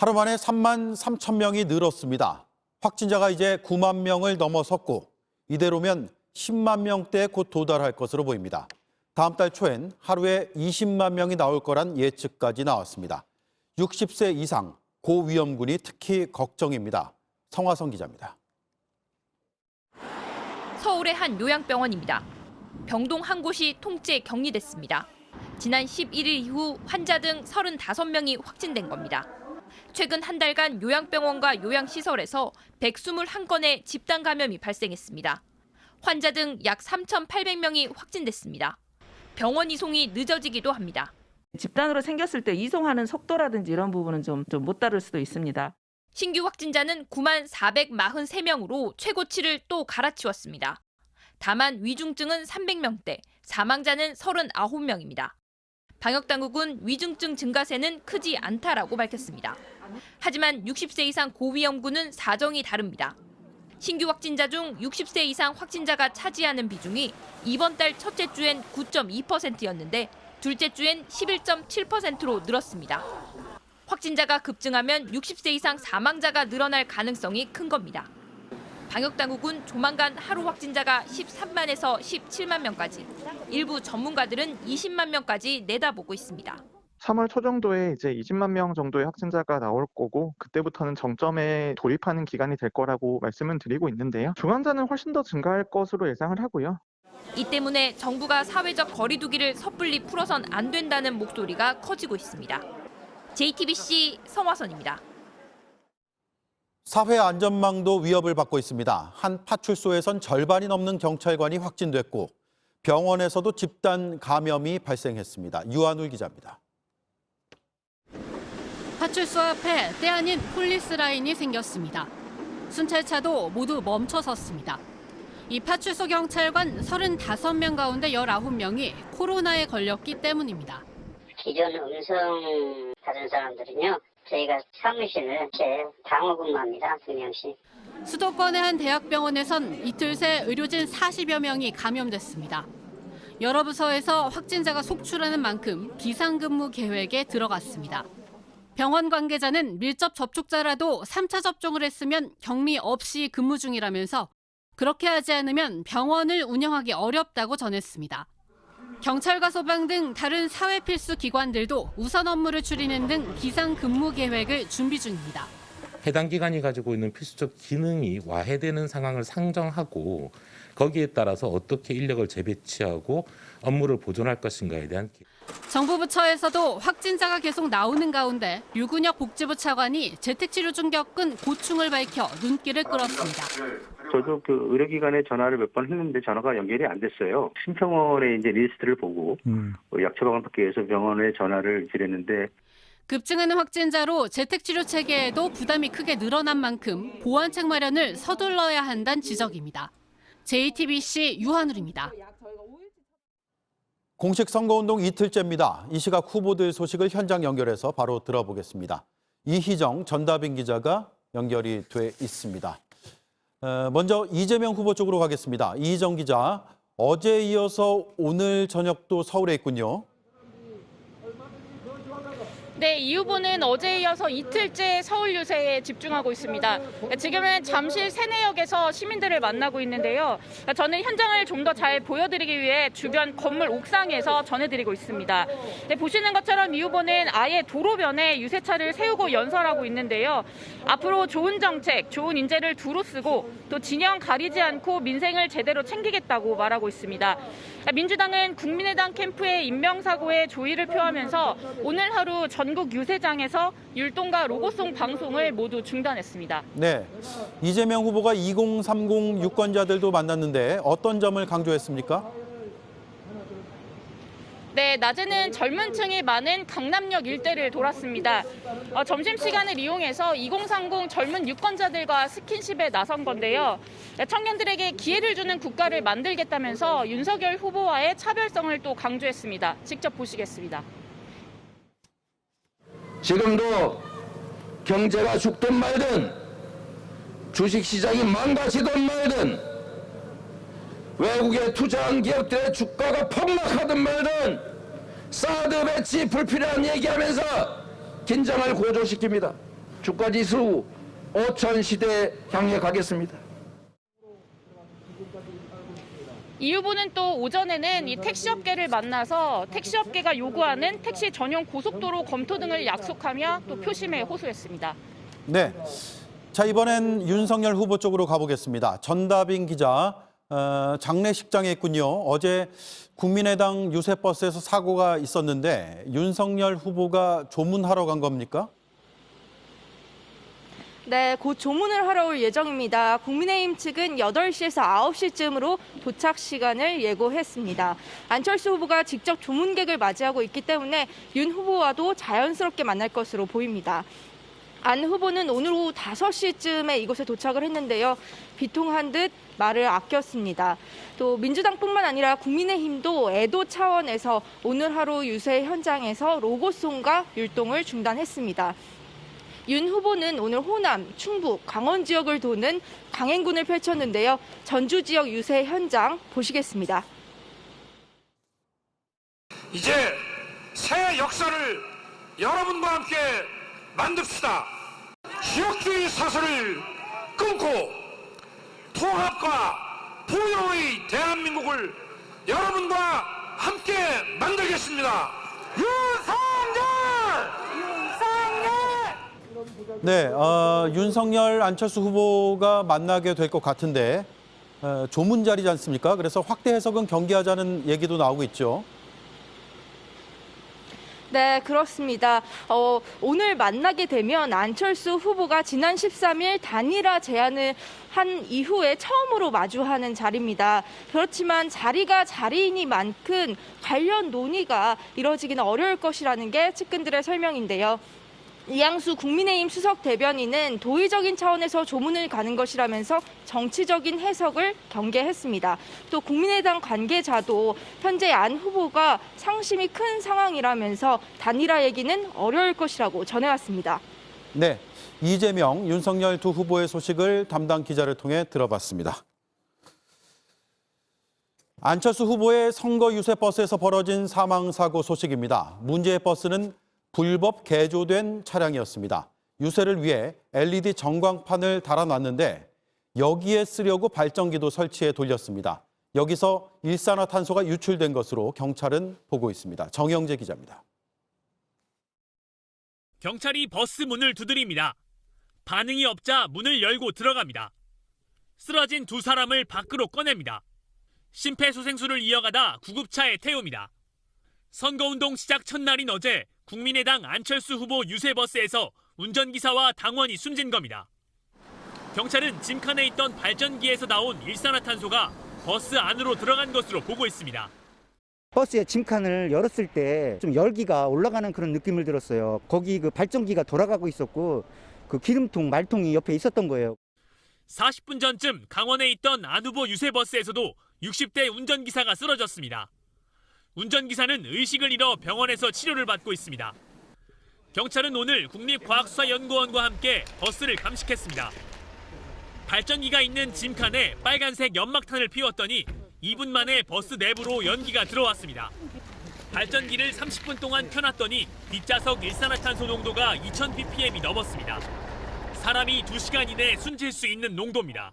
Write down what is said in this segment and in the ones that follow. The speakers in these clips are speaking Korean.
하루 만에 3만 3천 명이 늘었습니다. 확진자가 이제 9만 명을 넘어섰고 이대로면 10만 명대에 곧 도달할 것으로 보입니다. 다음 달 초엔 하루에 20만 명이 나올 거란 예측까지 나왔습니다. 60세 이상 고위험군이 특히 걱정입니다. 성화성 기자입니다. 서울의 한 요양병원입니다. 병동 한 곳이 통째 격리됐습니다. 지난 11일 이후 환자 등 35명이 확진된 겁니다. 최근 한 달간 요양병원과 요양시설에서 121건의 집단 감염이 발생했습니다. 환자 등 약 3,800명이 확진됐습니다. 병원 이송이 늦어지기도 합니다. 집단으로 생겼을 때 이송하는 속도라든지 이런 부분은 좀 못 다룰 수도 있습니다. 신규 확진자는 9만 443명으로 최고치를 또 갈아치웠습니다. 다만 위중증은 300명대, 사망자는 39명입니다. 방역당국은 위중증 증가세는 크지 않다라고 밝혔습니다. 하지만 60세 이상 고위험군은 사정이 다릅니다. 신규 확진자 중 60세 이상 확진자가 차지하는 비중이 이번 달 첫째 주엔 9.2%였는데 둘째 주엔 11.7%로 늘었습니다. 확진자가 급증하면 60세 이상 사망자가 늘어날 가능성이 큰 겁니다. 방역당국은 조만간 하루 확진자가 13만에서 17만 명까지, 일부 전문가들은 20만 명까지 내다보고 있습니다. 3월 초 정도에 이제 20만 명 정도의 확진자가 나올 거고 그때부터는 정점에 돌입하는 기간이 될 거라고 말씀을 드리고 있는데요. 중환자는 훨씬 더 증가할 것으로 예상을 하고요. 이 때문에 정부가 사회적 거리 두기를 섣불리 풀어선 안 된다는 목소리가 커지고 있습니다. JTBC 성화선입니다. 사회 안전망도 위협을 받고 있습니다. 한 파출소에선 절반이 넘는 경찰관이 확진됐고 병원에서도 집단 감염이 발생했습니다. 유한울 기자입니다. 파출소 앞에 때 아닌 폴리스 라인이 생겼습니다. 순찰차도 모두 멈춰 섰습니다. 이 파출소 경찰관 35명 가운데 19명이 코로나에 걸렸기 때문입니다. 기존 음성 받은 사람들은요, 저희가 사무실을 방어 근무합니다, 2명씩. 수도권의 한 대학병원에선 이틀 새 의료진 40여 명이 감염됐습니다. 여러 부서에서 확진자가 속출하는 만큼 비상근무 계획에 들어갔습니다. 병원 관계자는 밀접 접촉자라도 3차 접종을 했으면 격리 없이 근무 중이라면서 그렇게 하지 않으면 병원을 운영하기 어렵다고 전했습니다. 경찰과 소방 등 다른 사회 필수 기관들도 우선 업무를 줄이는 등 비상근무 계획을 준비 중입니다. 해당 기관이 가지고 있는 필수적 기능이 와해되는 상황을 상정하고 거기에 따라서 어떻게 인력을 재배치하고 업무를 보존할 것인가에 대한 정부 부처에서도 확진자가 계속 나오는 가운데 유근혁 복지부 차관이 재택치료 중 겪은 고충을 밝혀 눈길을 끌었습니다. 저도 그 의료기관에 전화를 몇 번 했는데 전화가 연결이 안 됐어요. 신평원의 이제 리스트를 보고 약 처방을 받기 위해서 병원에 전화를 드렸는데 급증하는 확진자로 재택치료 체계에도 부담이 크게 늘어난 만큼 보완책 마련을 서둘러야 한다는 지적입니다. JTBC 유한울입니다. 공식 선거운동 이틀째입니다. 이 시각 후보들 소식을 현장 연결해서 바로 들어보겠습니다. 이희정 전다빈 기자가 연결이 돼 있습니다. 먼저 이재명 후보 쪽으로 가겠습니다. 이희정 기자, 어제 이어서 오늘 저녁도 서울에 있군요. 네, 이 후보는 어제에 이어서 이틀째 서울 유세에 집중하고 있습니다. 지금은 잠실 세내역에서 시민들을 만나고 있는데요. 저는 현장을 좀 더 잘 보여드리기 위해 주변 건물 옥상에서 전해드리고 있습니다. 네, 보시는 것처럼 이 후보는 아예 도로변에 유세차를 세우고 연설하고 있는데요. 앞으로 좋은 정책, 좋은 인재를 두루 쓰고 또 진영 가리지 않고 민생을 제대로 챙기겠다고 말하고 있습니다. 민주당은 국민의당 캠프의 인명사고에 조의를 표하면서 오늘 하루 전국 유세장에서 율동과 로고송 방송을 모두 중단했습니다. 네, 이재명 후보가 2030 유권자들도 만났는데 어떤 점을 강조했습니까? 네, 낮에는 젊은 층이 많은 강남역 일대를 돌았습니다. 점심시간을 이용해서 2030 젊은 유권자들과 스킨십에 나선 건데요. 청년들에게 기회를 주는 국가를 만들겠다면서 윤석열 후보와의 차별성을 또 강조했습니다. 직접 보시겠습니다. 지금도 경제가 죽든 말든 주식시장이 망가지든 말든 외국에 투자한 기업들의 주가가 폭락하든 말든 사드 배치 불필요한 얘기하면서 긴장을 고조시킵니다. 주가지수 5천 시대 향해 가겠습니다. 이 후보는 또 오전에는 이 택시업계를 만나서 택시업계가 요구하는 택시 전용 고속도로 검토 등을 약속하며 또 표심에 호소했습니다. 네. 자, 이번엔 윤석열 후보 쪽으로 가보겠습니다. 전다빈 기자, 장례식장에 있군요. 어제 국민의당 유세버스에서 사고가 있었는데 윤석열 후보가 조문하러 간 겁니까? 네, 곧 조문을 하러 올 예정입니다. 국민의힘 측은 8시에서 9시쯤으로 도착 시간을 예고했습니다. 안철수 후보가 직접 조문객을 맞이하고 있기 때문에 윤 후보와도 자연스럽게 만날 것으로 보입니다. 안 후보는 오늘 오후 5시쯤에 이곳에 도착을 했는데요. 비통한 듯 말을 아꼈습니다. 또 민주당뿐만 아니라 국민의힘도 애도 차원에서 오늘 하루 유세 현장에서 로고송과 율동을 중단했습니다. 윤 후보는 오늘 호남, 충북, 강원 지역을 도는 강행군을 펼쳤는데요. 전주 지역 유세 현장 보시겠습니다. 이제 새 역사를 여러분과 함께 만듭시다. 지역주의 사슬을 끊고 통합과 포용의 대한민국을 여러분과 함께 만들겠습니다. 네, 윤석열, 안철수 후보가 만나게 될 것 같은데 조문 자리지 않습니까? 그래서 확대 해석은 경계하자는 얘기도 나오고 있죠. 네, 그렇습니다. 오늘 만나게 되면 안철수 후보가 지난 13일 단일화 제안을 한 이후에 처음으로 마주하는 자리입니다. 그렇지만 자리가 자리이니만큼 관련 논의가 이뤄지기는 어려울 것이라는 게 측근들의 설명인데요. 이양수 국민의힘 수석 대변인은 도의적인 차원에서 조문을 가는 것이라면서 정치적인 해석을 경계했습니다. 또 국민의당 관계자도 현재 안 후보가 상심이 큰 상황이라면서 단일화 얘기는 어려울 것이라고 전해왔습니다. 네, 이재명, 윤석열 두 후보의 소식을 담당 기자를 통해 들어봤습니다. 안철수 후보의 선거 유세 버스에서 벌어진 사망사고 소식입니다. 문제의 버스는 불법 개조된 차량이었습니다. 유세를 위해 LED 전광판을 달아놨는데 여기에 쓰려고 발전기도 설치해 돌렸습니다. 여기서 일산화탄소가 유출된 것으로 경찰은 보고 있습니다. 정영재 기자입니다. 경찰이 버스 문을 두드립니다. 반응이 없자 문을 열고 들어갑니다. 쓰러진 두 사람을 밖으로 꺼냅니다. 심폐소생술을 이어가다 구급차에 태웁니다. 선거운동 시작 첫날인 어제 국민의당 안철수 후보 유세버스에서 운전기사와 당원이 숨진 겁니다. 경찰은 짐칸에 있던 발전기에서 나온 일산화탄소가 버스 안으로 들어간 것으로 보고 있습니다. 버스의 짐칸을 열었을 때 좀 열기가 올라가는 그런 느낌을 들었어요. 거기 그 발전기가 돌아가고 있었고 그 기름통, 말통이 옆에 있었던 거예요. 40분 전쯤 강원에 있던 안 후보 유세버스에서도 60대 운전기사가 쓰러졌습니다. 운전기사는 의식을 잃어 병원에서 치료를 받고 있습니다. 경찰은 오늘 국립과학수사연구원과 함께 버스를 감식했습니다. 발전기가 있는 짐칸에 빨간색 연막탄을 피웠더니 2분 만에 버스 내부로 연기가 들어왔습니다. 발전기를 30분 동안 켜놨더니 뒷좌석 일산화탄소 농도가 2000ppm이 넘었습니다. 사람이 2시간 이내에 숨질 수 있는 농도입니다.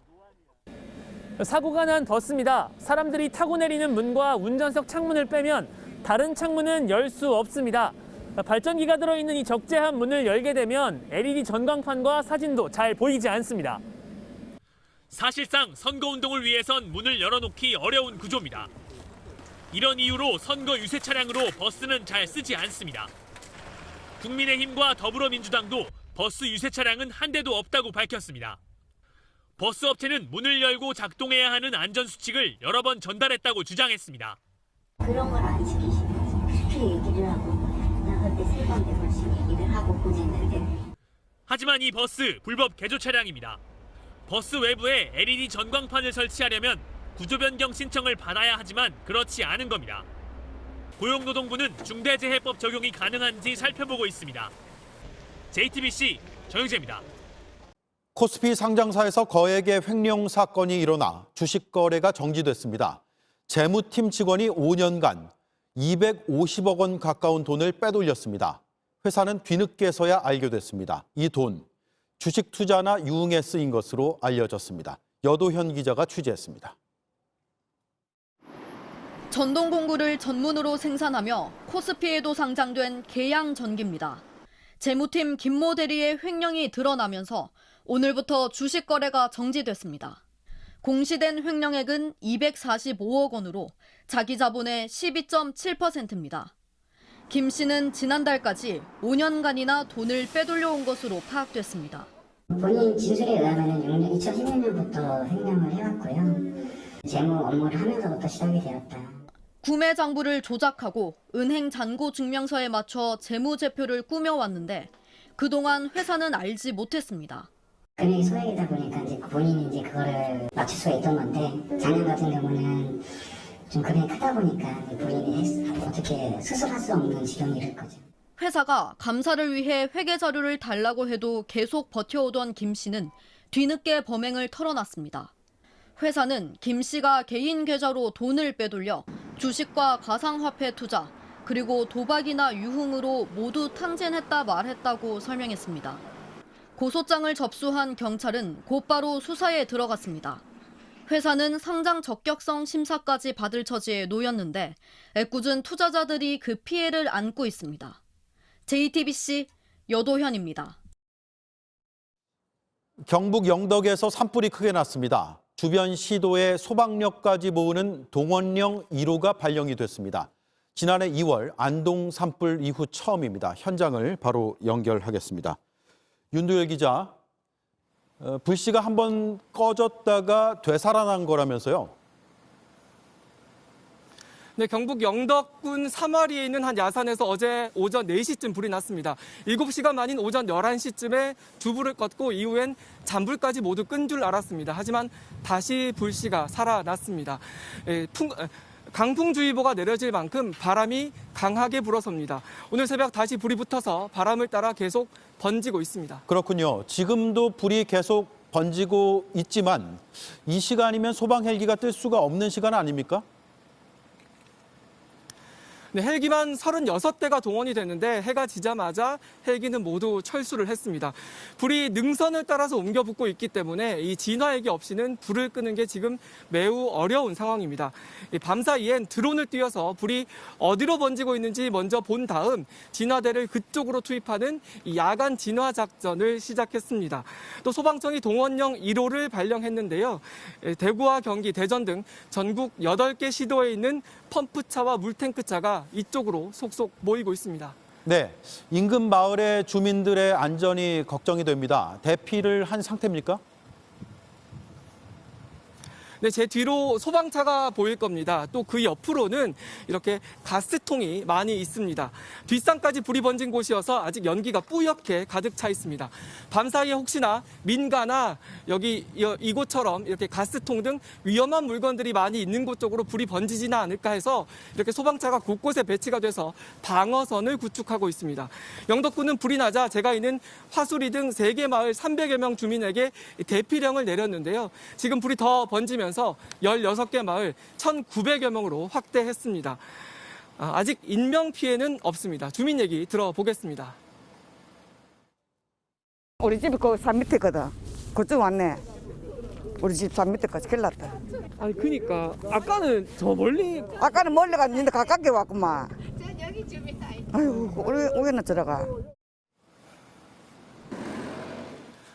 사고가 난 버스입니다. 사람들이 타고 내리는 문과 운전석 창문을 빼면 다른 창문은 열 수 없습니다. 발전기가 들어있는 이 적재한 문을 열게 되면 LED 전광판과 사진도 잘 보이지 않습니다. 사실상 선거운동을 위해선 문을 열어놓기 어려운 구조입니다. 이런 이유로 선거 유세 차량으로 버스는 잘 쓰지 않습니다. 국민의힘과 더불어민주당도 버스 유세 차량은 한 대도 없다고 밝혔습니다. 버스 업체는 문을 열고 작동해야 하는 안전수칙을 여러 번 전달했다고 주장했습니다. 그런 걸 안 지키시면 그렇게 얘기를 하고 나 그때 세 번, 네 번씩 얘기를 하고 보냈는데. 하지만 이 버스 불법 개조 차량입니다. 버스 외부에 LED 전광판을 설치하려면 구조 변경 신청을 받아야 하지만 그렇지 않은 겁니다. 고용노동부는 중대재해법 적용이 가능한지 살펴보고 있습니다. JTBC 정영재입니다. 코스피 상장사에서 거액의 횡령 사건이 일어나 주식 거래가 정지됐습니다. 재무팀 직원이 5년간 250억 원 가까운 돈을 빼돌렸습니다. 회사는 뒤늦게서야 알게 됐습니다. 이 돈 주식 투자나 유흥에 쓰인 것으로 알려졌습니다. 여도현 기자가 취재했습니다. 전동 공구를 전문으로 생산하며 코스피에도 상장된 계양 전기입니다. 재무팀 김모 대리의 횡령이 드러나면서 오늘부터 주식 거래가 정지됐습니다. 공시된 횡령액은 245억 원으로 자기 자본의 12.7%입니다. 김 씨는 지난달까지 5년간이나 돈을 빼돌려온 것으로 파악됐습니다. 본인 진술에 의하면 2011년부터 횡령을 해왔고요. 재무 업무를 하면서부터 시작이 되었다. 구매 장부를 조작하고 은행 잔고 증명서에 맞춰 재무제표를 꾸며왔는데 그동안 회사는 알지 못했습니다. 금액이 소액이다 보니까 이제 본인이 이제 그거를 맞출 수가 있던 건데 작년 같은 경우는 좀 금액이 크다 보니까 본인이 어떻게 스스로 할 수 없는 지경이 이를 거죠. 회사가 감사를 위해 회계 자료를 달라고 해도 계속 버텨오던 김 씨는 뒤늦게 범행을 털어놨습니다. 회사는 김 씨가 개인 계좌로 돈을 빼돌려 주식과 가상화폐 투자, 그리고 도박이나 유흥으로 모두 탕진했다 말했다고 설명했습니다. 고소장을 접수한 경찰은 곧바로 수사에 들어갔습니다. 회사는 상장 적격성 심사까지 받을 처지에 놓였는데 애꿎은 투자자들이 그 피해를 안고 있습니다. JTBC 여도현입니다. 경북 영덕에서 산불이 크게 났습니다. 주변 시도에 소방력까지 모으는 동원령 1호가 발령이 됐습니다. 지난해 2월 안동 산불 이후 처음입니다. 현장을 바로 연결하겠습니다. 윤두열 기자, 불씨가 한번 꺼졌다가 되살아난 거라면서요? 네, 경북 영덕군 사마리에 있는 한 야산에서 어제 오전 4시쯤 불이 났습니다. 7시간 만인 오전 11시쯤에 두 불을 껐고 이후엔 잔불까지 모두 끈 줄 알았습니다. 하지만 다시 불씨가 살아났습니다. 강풍주의보가 내려질 만큼 바람이 강하게 불어섭니다. 오늘 새벽 다시 불이 붙어서 바람을 따라 계속 번지고 있습니다. 그렇군요. 지금도 불이 계속 번지고 있지만 이 시간이면 소방 헬기가 뜰 수가 없는 시간 아닙니까? 네, 헬기만 36대가 동원이 됐는데 해가 지자마자 헬기는 모두 철수를 했습니다. 불이 능선을 따라서 옮겨 붙고 있기 때문에 이 진화헬기 없이는 불을 끄는 게 지금 매우 어려운 상황입니다. 밤사이엔 드론을 띄워서 불이 어디로 번지고 있는지 먼저 본 다음 진화대를 그쪽으로 투입하는 이 야간 진화 작전을 시작했습니다. 또 소방청이 동원령 1호를 발령했는데요. 대구와 경기, 대전 등 전국 8개 시도에 있는 펌프차와 물탱크차가 이쪽으로 속속 모이고 있습니다. 네, 인근 마을의 주민들의 안전이 걱정이 됩니다. 대피를 한 상태입니까? 네, 제 뒤로 소방차가 보일 겁니다. 또 그 옆으로는 이렇게 가스통이 많이 있습니다. 뒷산까지 불이 번진 곳이어서 아직 연기가 뿌옇게 가득 차 있습니다. 밤사이에 혹시나 민가나 여기 이곳처럼 이렇게 가스통 등 위험한 물건들이 많이 있는 곳 쪽으로 불이 번지지는 않을까 해서 이렇게 소방차가 곳곳에 배치가 돼서 방어선을 구축하고 있습니다. 영덕군은 불이 나자 제가 있는 화수리 등 3개 마을 300여 명 주민에게 대피령을 내렸는데요. 지금 불이 더 번지면서 16개 마을 1,900여 명으로 확대했습니다. 아직 인명 피해는 없습니다. 주민 얘기 들어보겠습니다. 우리 집이 그 산 밑에거든. 그쪽 왔네. 우리 집 산 밑에까지 큰일 났다. 아니 그러니까 아까는 저 멀리 아까는 멀리 갔는데 가깝게 왔구만. 아이고 우리는 들어가.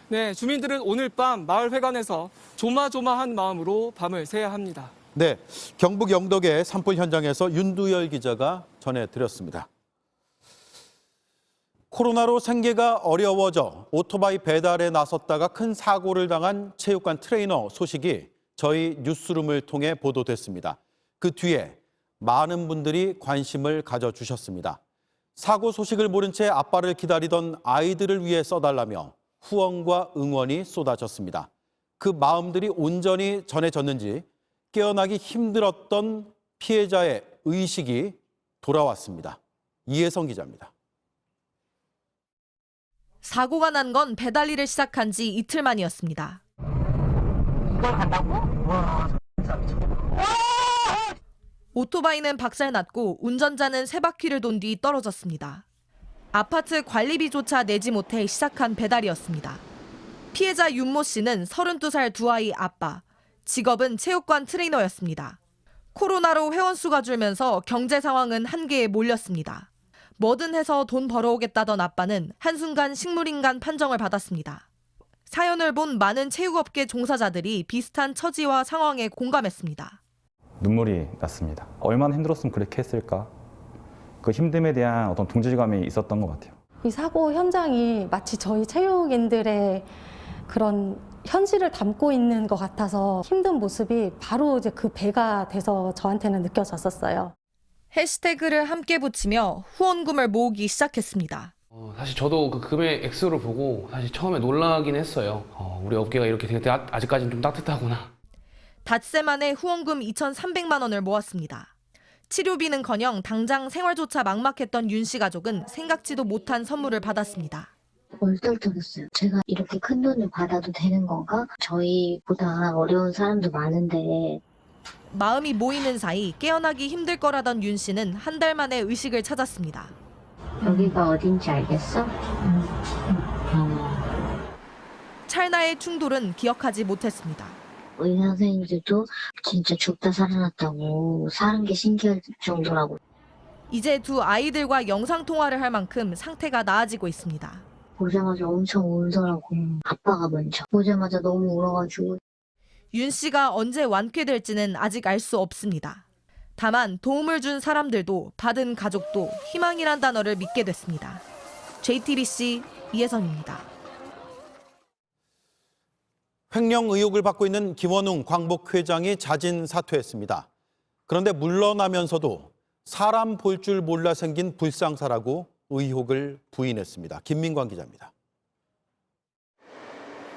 네, 주민들은 오늘 밤 마을 회관에서 조마조마한 마음으로 밤을 새야 합니다. 네, 경북 영덕의 산불 현장에서 윤두열 기자가 전해드렸습니다. 코로나로 생계가 어려워져 오토바이 배달에 나섰다가 큰 사고를 당한 체육관 트레이너 소식이 저희 뉴스룸을 통해 보도됐습니다. 그 뒤에 많은 분들이 관심을 가져주셨습니다. 사고 소식을 모른 채 아빠를 기다리던 아이들을 위해 써달라며 후원과 응원이 쏟아졌습니다. 그 마음들이 온전히 전해졌는지 깨어나기 힘들었던 피해자의 의식이 돌아왔습니다. 이혜성 기자입니다. 사고가 난 건 배달 일을 시작한 지 이틀 만이었습니다. 이걸 한다고? 와, 오토바이는 박살났고 운전자는 세 바퀴를 돈 뒤 떨어졌습니다. 아파트 관리비조차 내지 못해 시작한 배달이었습니다. 피해자 윤모 씨는 32살 두 아이 아빠, 직업은 체육관 트레이너였습니다. 코로나로 회원수가 줄면서 경제 상황은 한계에 몰렸습니다. 뭐든 해서 돈 벌어오겠다던 아빠는 한순간 식물인간 판정을 받았습니다. 사연을 본 많은 체육업계 종사자들이 비슷한 처지와 상황에 공감했습니다. 눈물이 났습니다. 얼마나 힘들었으면 그렇게 했을까? 그 힘듦에 대한 어떤 동질감이 있었던 것 같아요. 이 사고 현장이 마치 저희 체육인들의 그런 현실을 담고 있는 것 같아서 힘든 모습이 바로 이제 그 배가 돼서 저한테는 느껴졌었어요. 해시태그를 함께 붙이며 후원금을 모으기 시작했습니다. 사실 저도 그 금액 액수를 보고 사실 처음에 놀라긴 했어요. 우리 업계가 이렇게 되게 아직까지는 좀 따뜻하구나. 닷새 만에 후원금 2,300만 원을 모았습니다. 치료비는커녕 당장 생활조차 막막했던 윤 씨 가족은 생각지도 못한 선물을 받았습니다. 얼떨떨했어요. 제가 이렇게 큰 돈을 받아도 되는 건가? 저희보다 어려운 사람도 많은데. 마음이 모이는 사이 깨어나기 힘들 거라던 윤 씨는 한 달 만에 의식을 찾았습니다. 여기가 어딘지 알겠어? 찰나의 충돌은 기억하지 못했습니다. 의사 선생님들도 진짜 죽다 살아났다고 사는 게 신기할 정도라고. 이제 두 아이들과 영상통화를 할 만큼 상태가 나아지고 있습니다. 보자마자 엄청 울더라고. 아빠가 먼저. 보자마자 너무 울어가지고. 윤 씨가 언제 완쾌될지는 아직 알 수 없습니다. 다만 도움을 준 사람들도 받은 가족도 희망이란 단어를 믿게 됐습니다. JTBC 이혜선입니다. 횡령 의혹을 받고 있는 김원웅 광복 회장이 자진 사퇴했습니다. 그런데 물러나면서도 사람 볼 줄 몰라 생긴 불상사라고 의혹을 부인했습니다. 김민광 기자입니다.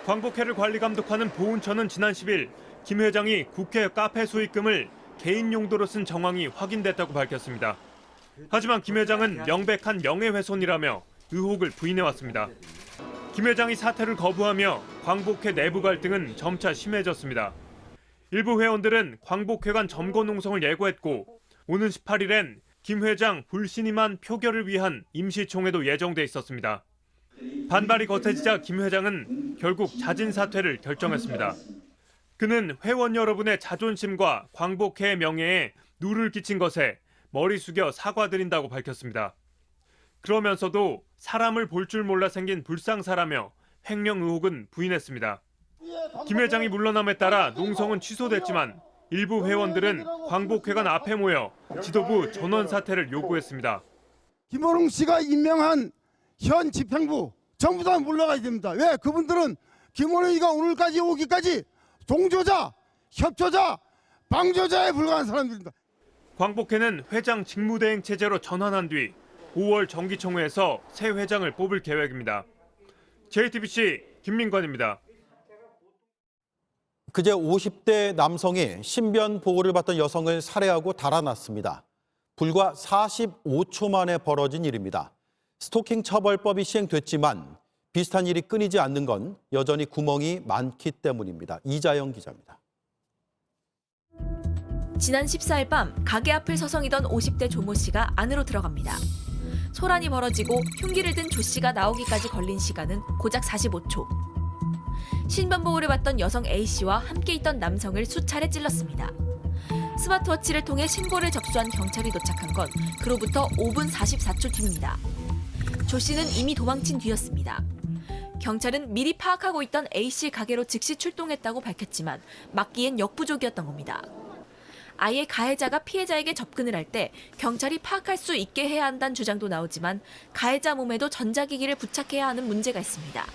광복회를 관리 감독하는 보훈처는 지난 10일 김 회장이 국회 카페 수익금을 개인 용도로 쓴 정황이 확인됐다고 밝혔습니다. 하지만 김 회장은 명백한 명예훼손이라며 의혹을 부인해왔습니다. 김 회장이 사퇴를 거부하며 광복회 내부 갈등은 점차 심해졌습니다. 일부 회원들은 광복회관 점거 농성을 예고했고 오는 18일엔 김 회장 불신임한 표결을 위한 임시총회도 예정돼 있었습니다. 반발이 거세지자 김 회장은 결국 자진 사퇴를 결정했습니다. 그는 회원 여러분의 자존심과 광복회의 명예에 누를 끼친 것에 머리 숙여 사과드린다고 밝혔습니다. 그러면서도 사람을 볼 줄 몰라 생긴 불상사라며 횡령 의혹은 부인했습니다. 김 회장이 물러남에 따라 농성은 취소됐지만 일부 회원들은 광복회관 앞에 모여 지도부 전원 사퇴를 요구했습니다. 김원웅 씨가 임명한 현 집행부 전부 다 물러가야 됩니다. 왜? 그분들은 김원웅이가 오늘까지 오기까지 동조자, 협조자, 방조자에 불과한 사람들입니다. 광복회는 회장 직무대행 체제로 전환한 뒤 5월 정기총회에서 새 회장을 뽑을 계획입니다. JTBC 김민관입니다. 그제 50대 남성이 신변 보호를 받던 여성을 살해하고 달아났습니다. 불과 45초 만에 벌어진 일입니다. 스토킹 처벌법이 시행됐지만 비슷한 일이 끊이지 않는 건 여전히 구멍이 많기 때문입니다. 이자영 기자입니다. 지난 14일 밤 가게 앞을 서성이던 50대 조모 씨가 안으로 들어갑니다. 소란이 벌어지고 흉기를 든 조 씨가 나오기까지 걸린 시간은 고작 45초. 신변 보호를 받던 여성 A 씨와 함께 있던 남성을 수차례 찔렀습니다. 스마트워치를 통해 신고를 접수한 경찰이 도착한 건 그로부터 5분 44초 뒤입니다. 조 씨는 이미 도망친 뒤였습니다. 경찰은 미리 파악하고 있던 A 씨 가게로 즉시 출동했다고 밝혔지만 막기엔 역부족이었던 겁니다. 아예 가해자가 피해자에게 접근을 할 때 경찰이 파악할 수 있게 해야 한다는 주장도 나오지만 가해자 몸에도 전자기기를 부착해야 하는 문제가 있습니다.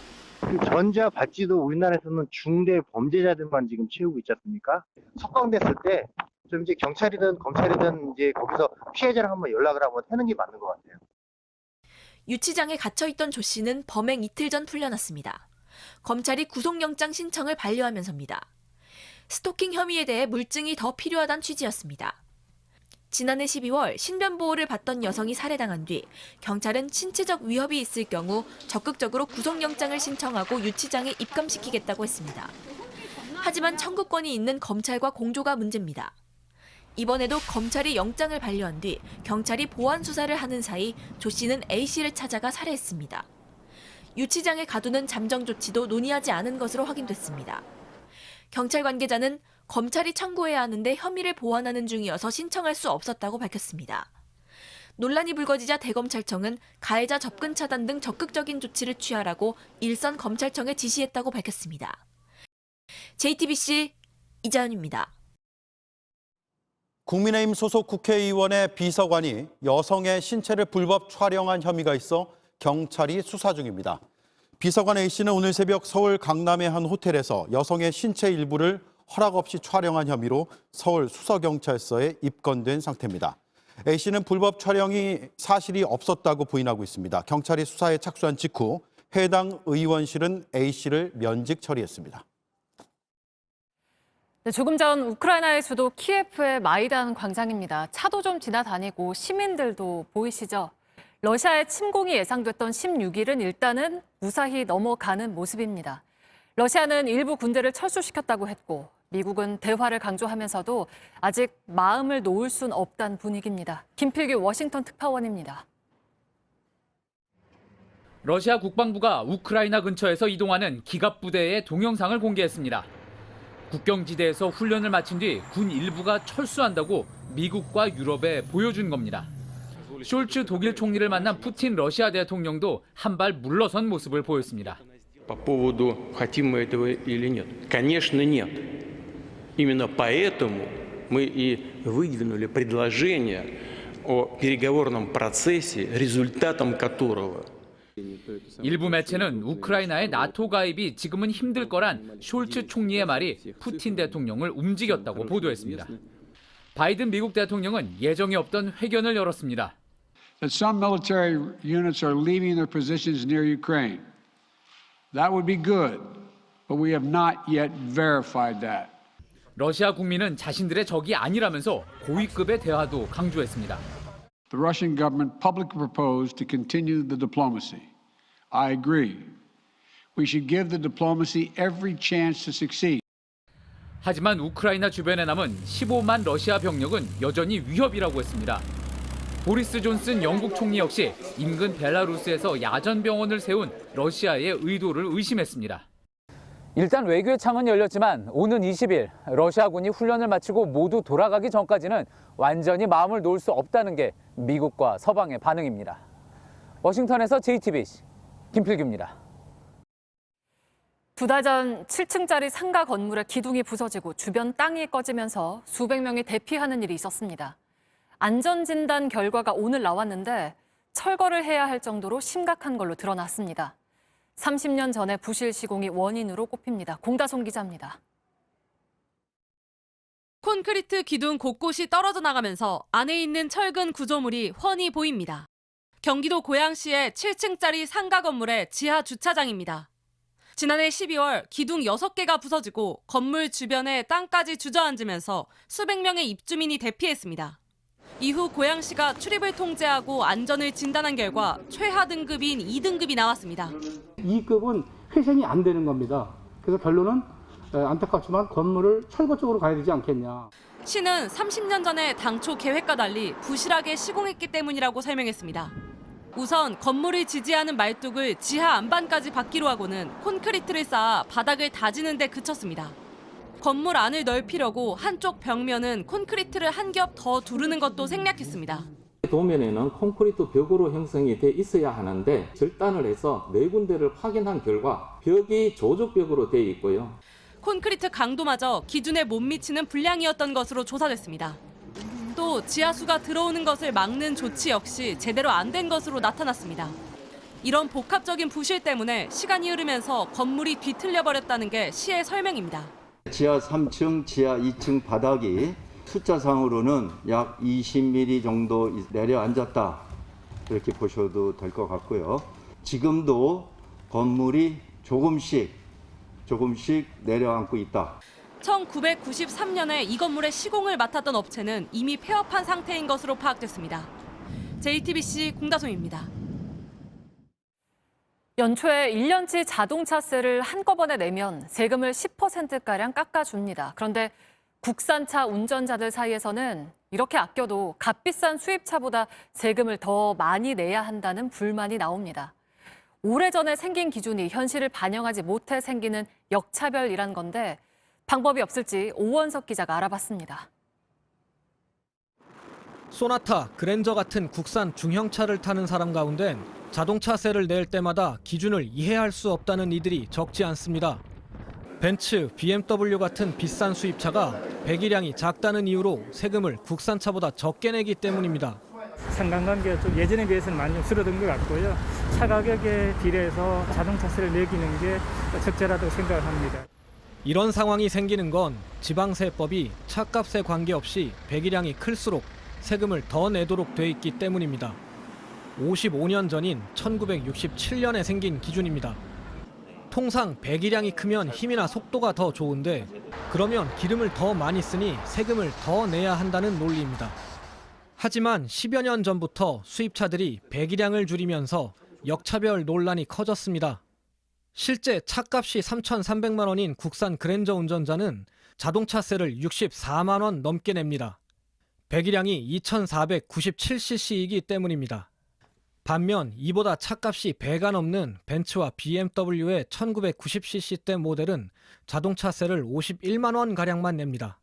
전자 받지도 우리나라에서는 중대 범죄자들만 지금 채우고 있지 않습니까? 석방됐을 때 좀 이제 경찰이든 검찰이든 이제 거기서 피해자랑 한번 연락을 하면 하는 게 맞는 것 같아요. 유치장에 갇혀있던 조 씨는 범행 이틀 전 풀려났습니다. 검찰이 구속영장 신청을 반려하면서입니다. 스토킹 혐의에 대해 물증이 더 필요하다는 취지였습니다. 지난해 12월 신변 보호를 받던 여성이 살해당한 뒤 경찰은 신체적 위협이 있을 경우 적극적으로 구속영장을 신청하고 유치장에 입감시키겠다고 했습니다. 하지만 청구권이 있는 검찰과 공조가 문제입니다. 이번에도 검찰이 영장을 반려한 뒤 경찰이 보안 수사를 하는 사이 조 씨는 A 씨를 찾아가 살해했습니다. 유치장에 가두는 잠정 조치도 논의하지 않은 것으로 확인됐습니다. 경찰 관계자는 검찰이 청구해야 하는데 혐의를 보완하는 중이어서 신청할 수 없었다고 밝혔습니다. 논란이 불거지자 대검찰청은 가해자 접근 차단 등 적극적인 조치를 취하라고 일선 검찰청에 지시했다고 밝혔습니다. JTBC 이자연입니다. 국민의힘 소속 국회의원의 비서관이 여성의 신체를 불법 촬영한 혐의가 있어 경찰이 수사 중입니다. 비서관 A씨는 오늘 새벽 서울 강남의 한 호텔에서 여성의 신체 일부를 허락 없이 촬영한 혐의로 서울 수서경찰서에 입건된 상태입니다. A씨는 불법 촬영이 사실이 없었다고 부인하고 있습니다. 경찰이 수사에 착수한 직후 해당 의원실은 A씨를 면직 처리했습니다. 네, 조금 전 우크라이나의 수도 키예프의 마이단 광장입니다. 차도 좀 지나다니고 시민들도 보이시죠? 러시아의 침공이 예상됐던 16일은 일단은 무사히 넘어가는 모습입니다. 러시아는 일부 군대를 철수시켰다고 했고 미국은 대화를 강조하면서도 아직 마음을 놓을 순 없다는 분위기입니다. 김필규 워싱턴 특파원입니다. 러시아 국방부가 우크라이나 근처에서 이동하는 기갑부대의 동영상을 공개했습니다. 국경지대에서 훈련을 마친 뒤 군 일부가 철수한다고 미국과 유럽에 보여준 겁니다. 숄츠 독일 총리를 만난 푸틴 러시아 대통령도 한 발 물러선 모습을 보였습니다. По поводу хотим мы этого или нет? Конечно, нет. Именно поэтому мы и выдвинули предложение о переговорном процессе, результатом которого 일부 매체는 우크라이나의 나토 가입이 지금은 힘들 거란 숄츠 총리의 말이 푸틴 대통령을 움직였다고 보도했습니다. 바이든 미국 대통령은 예정이 없던 회견을 열었습니다. That some military units are leaving their positions near Ukraine. That would be good, but we have not yet verified that. 러시아 국민은 자신들의 적이 아니라면서 고위급의 대화도 강조했습니다. The Russian government publicly proposed to continue the diplomacy. I agree. We should give the diplomacy every chance to succeed. 하지만 우크라이나 주변에 남은 15만 러시아 병력은 여전히 위협이라고 했습니다. 보리스 존슨 영국 총리 역시 인근 벨라루스에서 야전 병원을 세운 러시아의 의도를 의심했습니다. 일단 외교의 창은 열렸지만 오는 20일 러시아군이 훈련을 마치고 모두 돌아가기 전까지는 완전히 마음을 놓을 수 없다는 게 미국과 서방의 반응입니다. 워싱턴에서 JTBC 김필규입니다. 2달 전 7층짜리 상가 건물의 기둥이 부서지고 주변 땅이 꺼지면서 수백 명이 대피하는 일이 있었습니다. 안전진단 결과가 오늘 나왔는데 철거를 해야 할 정도로 심각한 걸로 드러났습니다. 30년 전의 부실 시공이 원인으로 꼽힙니다. 공다솜 기자입니다. 콘크리트 기둥 곳곳이 떨어져 나가면서 안에 있는 철근 구조물이 훤히 보입니다. 경기도 고양시의 7층짜리 상가 건물의 지하 주차장입니다. 지난해 12월 기둥 6개가 부서지고 건물 주변에 땅까지 주저앉으면서 수백 명의 입주민이 대피했습니다. 이후 고양시가 출입을 통제하고 안전을 진단한 결과 최하 등급인 2등급이 나왔습니다. 2급은 회생이 안 되는 겁니다. 그래서 결론은 안타깝지만 건물을 철거 쪽으로 가야 되지 않겠냐. 시는 30년 전에 당초 계획과 달리 부실하게 시공했기 때문이라고 설명했습니다. 우선 건물을 지지하는 말뚝을 지하 안반까지 받기로 하고는 콘크리트를 쌓아 바닥을 다지는 데 그쳤습니다. 건물 안을 넓히려고 한쪽 벽면은 콘크리트를 한 겹 더 두르는 것도 생략했습니다. 도면에는 콘크리트 벽으로 형성이 돼 있어야 하는데 절단을 해서 4군데를 확인한 결과 벽이 조적벽으로 돼 있고요. 콘크리트 강도마저 기준에 못 미치는 불량이었던 것으로 조사됐습니다. 또 지하수가 들어오는 것을 막는 조치 역시 제대로 안 된 것으로 나타났습니다. 이런 복합적인 부실 때문에 시간이 흐르면서 건물이 뒤틀려 버렸다는 게 시의 설명입니다. 지하 3층, 지하 2층 바닥이 숫자상으로는 약 20mm 정도 내려앉았다. 이렇게 보셔도 될 것 같고요. 지금도 건물이 조금씩 내려앉고 있다. 1993년에 이 건물의 시공을 맡았던 업체는 이미 폐업한 상태인 것으로 파악됐습니다. JTBC 공다솜입니다. 연초에 1년치 자동차세를 한꺼번에 내면 세금을 10%가량 깎아줍니다. 그런데 국산차 운전자들 사이에서는 이렇게 아껴도 값비싼 수입차보다 세금을 더 많이 내야 한다는 불만이 나옵니다. 오래전에 생긴 기준이 현실을 반영하지 못해 생기는 역차별이란 건데 방법이 없을지 오원석 기자가 알아봤습니다. 소나타, 그랜저 같은 국산 중형차를 타는 사람 가운데 자동차세를 낼 때마다 기준을 이해할 수 없다는 이들이 적지 않습니다. 벤츠, BMW 같은 비싼 수입차가 배기량이 작다는 이유로 세금을 국산차보다 적게 내기 때문입니다. 상관관계가 좀 예전에 비해서는 많이 줄어든 것 같고요. 차 가격에 비례해서 자동차세를 매기는 게 적절하다고 생각을 합니다. 이런 상황이 생기는 건 지방세법이 차값에 관계없이 배기량이 클수록 세금을 더 내도록 돼 있기 때문입니다. 55년 전인 1967년에 생긴 기준입니다. 통상 배기량이 크면 힘이나 속도가 더 좋은데 그러면 기름을 더 많이 쓰니 세금을 더 내야 한다는 논리입니다. 하지만 10여 년 전부터 수입차들이 배기량을 줄이면서 역차별 논란이 커졌습니다. 실제 차값이 3,300만 원인 국산 그랜저 운전자는 자동차세를 64만 원 넘게 냅니다. 배기량이 2,497cc이기 때문입니다. 반면 이보다 차값이 배가 넘는 벤츠와 BMW의 1990cc대 모델은 자동차세를 51만 원가량만 냅니다.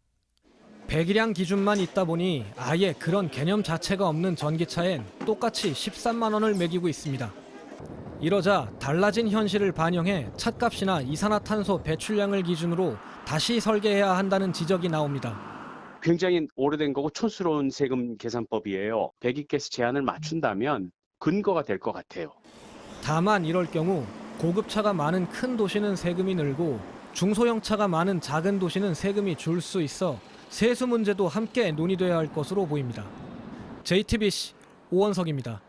배기량 기준만 있다 보니 아예 그런 개념 자체가 없는 전기차엔 똑같이 13만 원을 매기고 있습니다. 이러자 달라진 현실을 반영해 차값이나 이산화탄소 배출량을 기준으로 다시 설계해야 한다는 지적이 나옵니다. 굉장히 오래된 거고 촌스러운 세금 계산법이에요. 배기가스 제한을 맞춘다면 근거가 될 것 같아요. 다만 이럴 경우 고급차가 많은 큰 도시는 세금이 늘고 중소형차가 많은 작은 도시는 세금이 줄 수 있어 세수 문제도 함께 논의돼야 할 것으로 보입니다. JTBC 오원석입니다.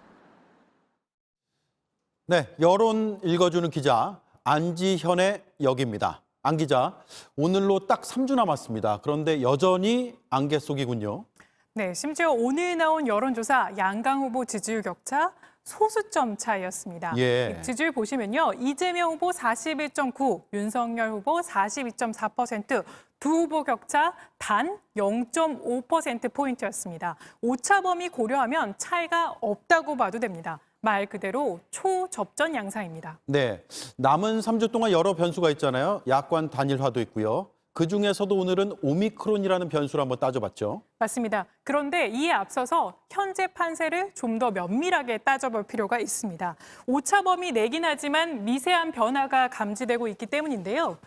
네, 여론 읽어주는 기자 안지현의 역입니다. 안 기자, 오늘로 딱 3주 남았습니다. 그런데 여전히 안개 속이군요. 네, 심지어 오늘 나온 여론조사 양강 후보 지지율 격차 소수점 차이였습니다. 예. 지지율 보시면요. 이재명 후보 41.9, 윤석열 후보 42.4%, 두 후보 격차 단 0.5%포인트였습니다. 오차범위 고려하면 차이가 없다고 봐도 됩니다. 말 그대로 초접전 양상입니다. 네, 남은 3주 동안 여러 변수가 있잖아요. 야권 단일화도 있고요. 그중에서도 오늘은 오미크론이라는 변수를 한번 따져봤죠. 맞습니다. 그런데 이에 앞서서 현재 판세를 좀 더 면밀하게 따져볼 필요가 있습니다. 오차범위 내긴 하지만 미세한 변화가 감지되고 있기 때문인데요.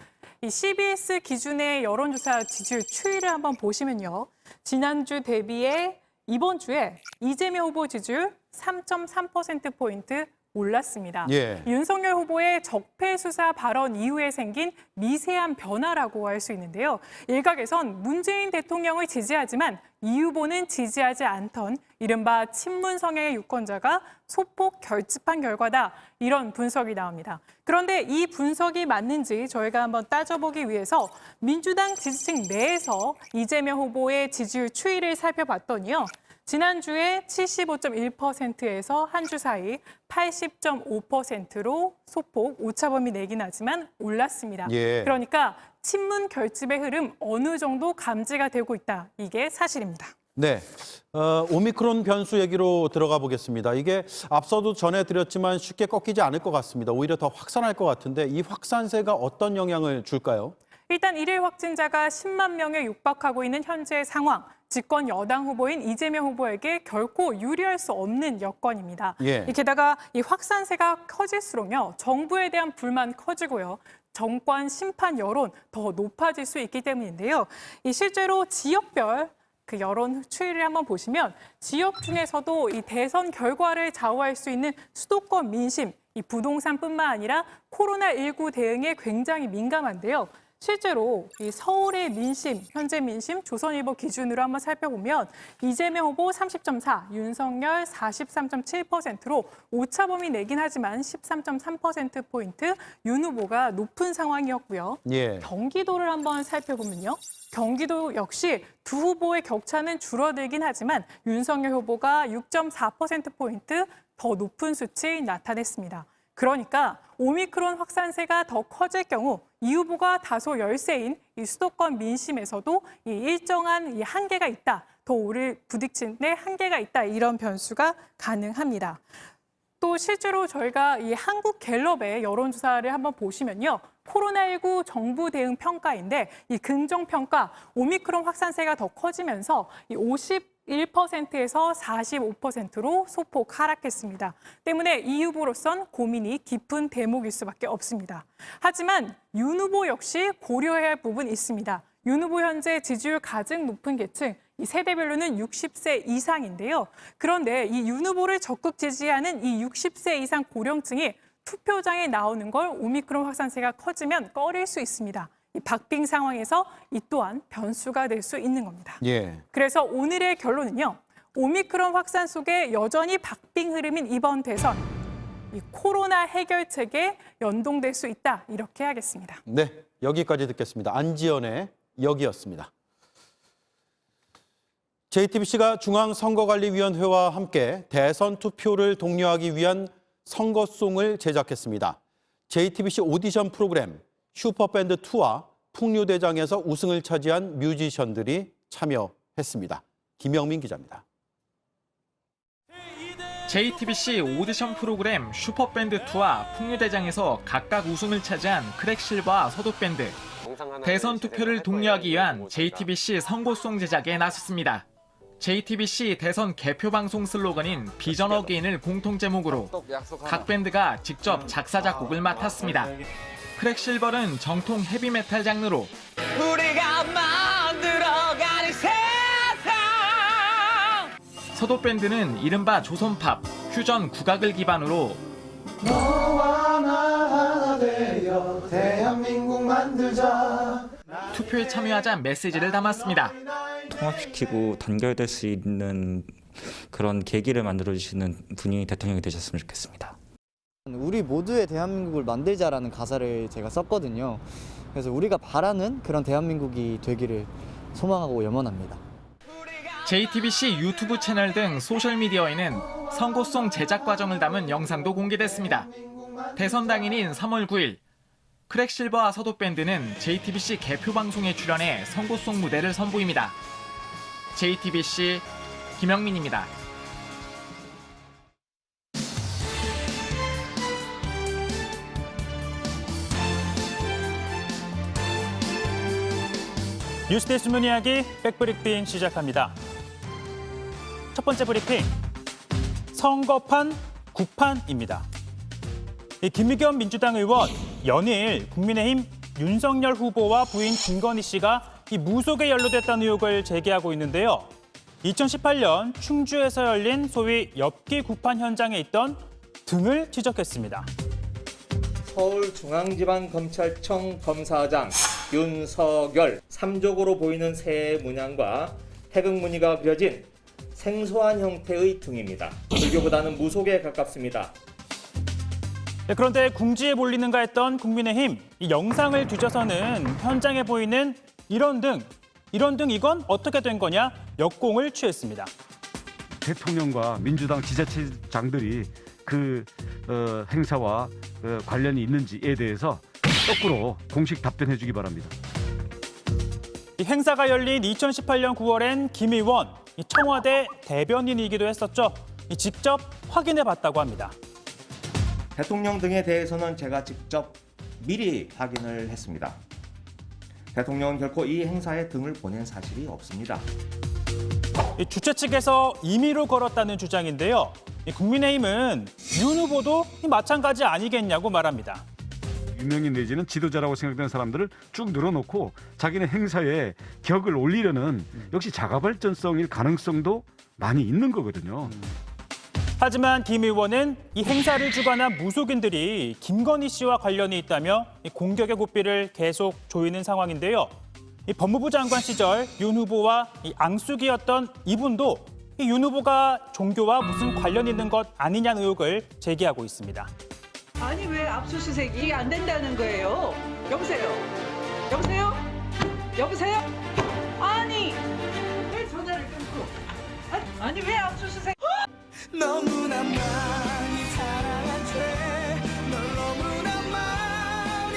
이 CBS 기준의 여론조사 지지율 추이를 한번 보시면요. 지난주 대비해 이번 주에 이재명 후보 지지율 3.3%포인트 올랐습니다. 예. 윤석열 후보의 적폐 수사 발언 이후에 생긴 미세한 변화라고 할 수 있는데요. 일각에선 문재인 대통령을 지지하지만 이 후보는 지지하지 않던 이른바 친문 성향의 유권자가 소폭 결집한 결과다. 이런 분석이 나옵니다. 그런데 이 분석이 맞는지 저희가 한번 따져보기 위해서 민주당 지지층 내에서 이재명 후보의 지지율 추이를 살펴봤더니요. 지난주에 75.1%에서 한 주 사이 80.5%로 소폭 오차범위 내긴 하지만 올랐습니다. 예. 그러니까 친문 결집의 흐름 어느 정도 감지가 되고 있다. 이게 사실입니다. 네, 오미크론 변수 얘기로 들어가 보겠습니다. 이게 앞서도 전해드렸지만 쉽게 꺾이지 않을 것 같습니다. 오히려 더 확산할 것 같은데 이 확산세가 어떤 영향을 줄까요? 일단 일일 확진자가 10만 명에 육박하고 있는 현재 상황. 집권 여당 후보인 이재명 후보에게 결코 유리할 수 없는 여건입니다. 예. 게다가 이 확산세가 커질수록요. 정부에 대한 불만 커지고요. 정권 심판 여론 더 높아질 수 있기 때문인데요. 이 실제로 지역별 그 여론 추이를 한번 보시면 지역 중에서도 이 대선 결과를 좌우할 수 있는 수도권 민심, 이 부동산뿐만 아니라 코로나19 대응에 굉장히 민감한데요. 실제로 이 서울의 민심, 현재 민심 조선일보 기준으로 한번 살펴보면 이재명 후보 30.4, 윤석열 43.7%로 오차범위 내긴 하지만 13.3%포인트 윤 후보가 높은 상황이었고요. 예. 경기도를 한번 살펴보면요. 경기도 역시 두 후보의 격차는 줄어들긴 하지만 윤석열 후보가 6.4%포인트 더 높은 수치 나타냈습니다. 그러니까 오미크론 확산세가 더 커질 경우 이 후보가 다소 열세인 이 수도권 민심에서도 이 일정한 이 한계가 있다. 더 오를 부딪히는 데 한계가 있다. 이런 변수가 가능합니다. 또 실제로 저희가 이 한국갤럽의 여론조사를 한번 보시면요. 코로나19 정부 대응 평가인데 이 긍정 평가, 오미크론 확산세가 더 커지면서 이 51%에서 45%로 소폭 하락했습니다. 때문에 이 후보로선 고민이 깊은 대목일 수밖에 없습니다. 하지만 윤 후보 역시 고려해야 할 부분이 있습니다. 윤 후보 현재 지지율 가장 높은 계층, 이 세대별로는 60세 이상인데요. 그런데 이 윤 후보를 적극 지지하는 이 60세 이상 고령층이 투표장에 나오는 걸 오미크론 확산세가 커지면 꺼릴 수 있습니다. 이 박빙 상황에서 이 또한 변수가 될 수 있는 겁니다. 예. 그래서 오늘의 결론은요. 오미크론 확산 속에 여전히 박빙 흐름인 이번 대선, 이 코로나 해결책에 연동될 수 있다. 이렇게 하겠습니다. 네, 여기까지 듣겠습니다. 안지연의 여기였습니다. JTBC가 중앙선거관리위원회와 함께 대선 투표를 독려하기 위한 선거송을 제작했습니다. JTBC 오디션 프로그램 슈퍼밴드2와 풍류대장에서 우승을 차지한 뮤지션들이 참여했습니다. 김영민 기자입니다. JTBC 오디션 프로그램 슈퍼밴드2와 풍류대장에서 각각 우승을 차지한 크랙실버와 서도밴드. 대선 투표를 독려하기 위한 JTBC 선거송 제작에 나섰습니다. JTBC 대선 개표 방송 슬로건인 비전 어게인을 공통 제목으로 각 밴드가 직접 작사 작곡을 맡았습니다. 크랙실버는 정통 헤비메탈 장르로 우리가 만들어가는 세상. 서도밴드는 이른바 조선팝, 퓨전 국악을 기반으로 너와 나 하나 되어 대한민국 만들자. 투표에 참여하자 메시지를 담았습니다. 통합시키고 단결될 수 있는 그런 계기를 만들어주시는 분이 대통령이 되셨으면 좋겠습니다. 우리 모두의 대한민국을 만들자라는 가사를 제가 썼거든요. 그래서 우리가 바라는 그런 대한민국이 되기를 소망하고 염원합니다. JTBC 유튜브 채널 등 소셜미디어에는 선거송 제작 과정을 담은 영상도 공개됐습니다. 대선 당일인 3월 9일, 크랙실버와 서도밴드는 JTBC 개표 방송에 출연해 선거송 무대를 선보입니다. JTBC 김영민입니다. 뉴스데스 문 이야기 백브리핑 시작합니다. 첫 번째 브리핑, 선거판 국판입니다. 김의겸 민주당 의원, 연일 국민의힘 윤석열 후보와 부인 김건희 씨가 이 무속에 연루됐다는 의혹을 제기하고 있는데요. 2018년 충주에서 열린 소위 엽기 국판 현장에 있던 등을 지적했습니다. 서울중앙지방검찰청 검사장 윤석열, 삼족으로 보이는 새 문양과 태극 무늬가 그려진 생소한 형태의 등입니다. 불교보다는 무속에 가깝습니다. 그런데 궁지에 몰리는가 했던 국민의힘, 이 영상을 뒤져서는 현장에 보이는 이런 등 이건 어떻게 된 거냐 역공을 취했습니다. 대통령과 민주당 지자체장들이 그 행사와 관련이 있는지에 대해서 거꾸로 공식 답변해 주기 바랍니다. 이 행사가 열린 2018년 9월엔 김 의원, 청와대 대변인이기도 했었죠. 직접 확인해 봤다고 합니다. 대통령 등에 대해서는 제가 직접 미리 확인을 했습니다. 대통령은 결코 이 행사에 등을 보낸 사실이 없습니다. 주최 측에서 임의로 걸었다는 주장인데요. 국민의힘은 윤 후보도 마찬가지 아니겠냐고 말합니다. 유명인 내지는 지도자라고 생각되는 사람들을 쭉 늘어놓고 자기네 행사에 격을 올리려는 역시 자가발전성일 가능성도 많이 있는 거거든요. 하지만 김 의원은 이 행사를 주관한 무속인들이 김건희 씨와 관련이 있다며 공격의 고삐를 계속 조이는 상황인데요. 법무부 장관 시절 윤 후보와 앙숙이었던 이분도 윤 후보가 종교와 무슨 관련 있는 것 아니냐는 의혹을 제기하고 있습니다. 아니 왜 압수수색이 안 된다는 거예요? 여보세요? 여보세요? 여보세요? 아니 왜 전화를 끊고? 아니 왜 압수수색? 너무나 많이 사랑한 죄널 너무나 많이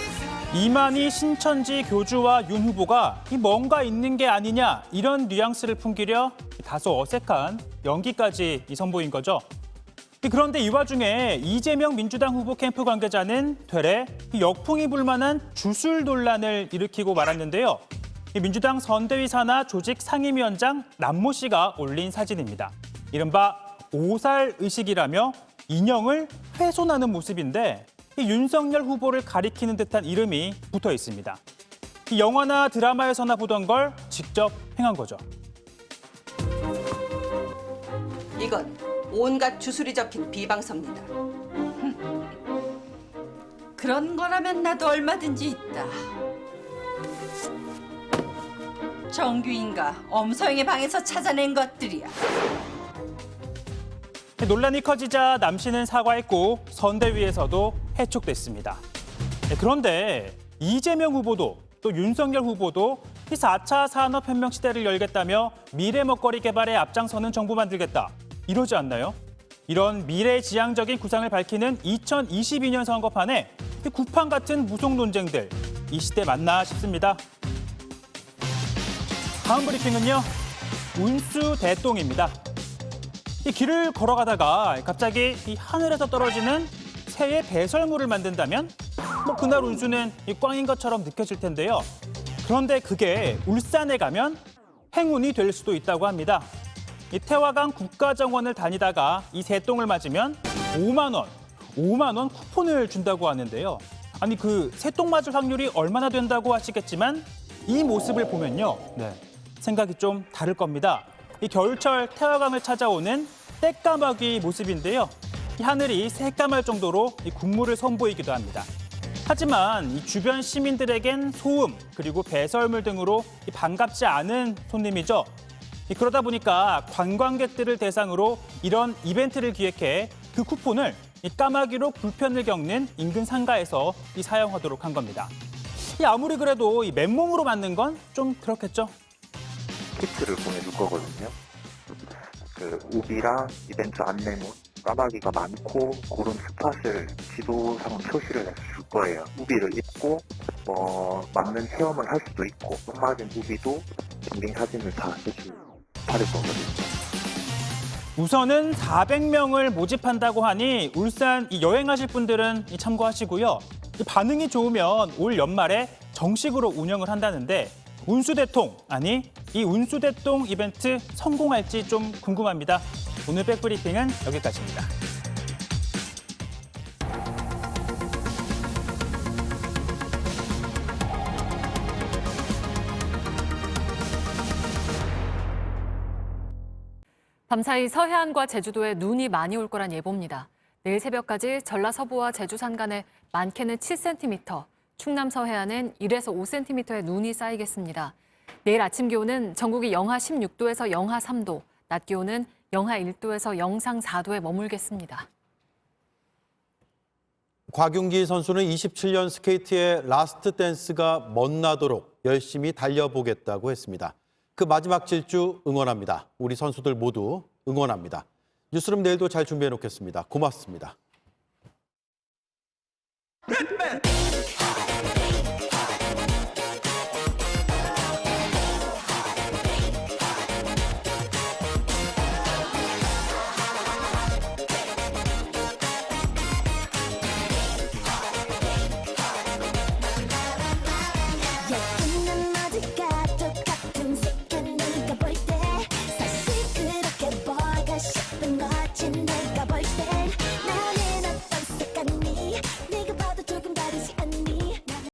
이만희 신천지 교주와 윤 후보가 뭔가 있는 게 아니냐 이런 뉘앙스를 풍기려 다소 어색한 연기까지 선보인 거죠. 그런데 이 와중에 이재명 민주당 후보 캠프 관계자는 되레 역풍이 불만한 주술 논란을 일으키고 말았는데요. 민주당 선대위 산하 조직 상임위원장 남모 씨가 올린 사진입니다. 이른바 오살 의식이라며 인형을 훼손하는 모습인데 윤석열 후보를 가리키는 듯한 이름이 붙어 있습니다. 영화나 드라마에서나 보던 걸 직접 행한 거죠. 이건 온갖 주술이 적힌 비방서입니다. 그런 거라면 나도 얼마든지 있다. 정규인가 엄서영의 방에서 찾아낸 것들이야. 논란이 커지자 남 씨는 사과했고 선대위에서도 해촉됐습니다. 그런데 이재명 후보도 또 윤석열 후보도 이 4차 산업혁명 시대를 열겠다며 미래 먹거리 개발에 앞장서는 정부 만들겠다. 이러지 않나요? 이런 미래지향적인 구상을 밝히는 2022년 선거판에 구판 같은 무속 논쟁들, 이 시대 맞나 싶습니다. 다음 브리핑은요, 운수 대똥입니다. 이 길을 걸어가다가 갑자기 이 하늘에서 떨어지는 새의 배설물을 만든다면 그날 운수는 이 꽝인 것처럼 느껴질 텐데요. 그런데 그게 울산에 가면 행운이 될 수도 있다고 합니다. 이 태화강 국가정원을 다니다가 이 새똥을 맞으면 5만 원 쿠폰을 준다고 하는데요. 아니 그 새똥 맞을 확률이 얼마나 된다고 하시겠지만 이 모습을 보면요, 생각이 좀 다를 겁니다. 이 겨울철 태화강을 찾아오는 떼까마귀 모습인데요. 이 하늘이 새까말 정도로 이 국물을 선보이기도 합니다. 하지만 이 주변 시민들에겐 소음 그리고 배설물 등으로 이 반갑지 않은 손님이죠. 그러다 보니까 관광객들을 대상으로 이런 이벤트를 기획해 그 쿠폰을 이 까마귀로 불편을 겪는 인근 상가에서 이 사용하도록 한 겁니다. 아무리 그래도 이 맨몸으로 맞는 건 좀 그렇겠죠. 키트를 보내줄 거거든요. 그 우비랑 이벤트 안내문, 까마귀가 많고 그런 스팟을 지도상 표시를 해서 줄 거예요. 우비를 입고 맞는 체험을 할 수도 있고 못 맞은 우비도 인증 사진을 다 받을 거거든요. 우선은 400명을 모집한다고 하니 울산 여행하실 분들은 참고하시고요. 반응이 좋으면 올 연말에 정식으로 운영을 한다는데 운수대통, 아니 이 운수대통 이벤트 성공할지 좀 궁금합니다. 오늘 백브리핑은 여기까지입니다. 밤사이 서해안과 제주도에 눈이 많이 올 거란 예보입니다. 내일 새벽까지 전라 서부와 제주 산간에 많게는 7cm, 충남 서해안은 1에서 5cm의 눈이 쌓이겠습니다. 내일 아침 기온은 전국이 영하 16도에서 영하 3도, 낮 기온은 영하 1도에서 영상 4도에 머물겠습니다. 곽윤기 선수는 27년 스케이트의 라스트 댄스가 멋나도록 열심히 달려보겠다고 했습니다. 그 마지막 질주 응원합니다. 우리 선수들 모두 응원합니다. 뉴스룸 내일도 잘 준비해 놓겠습니다. 고맙습니다.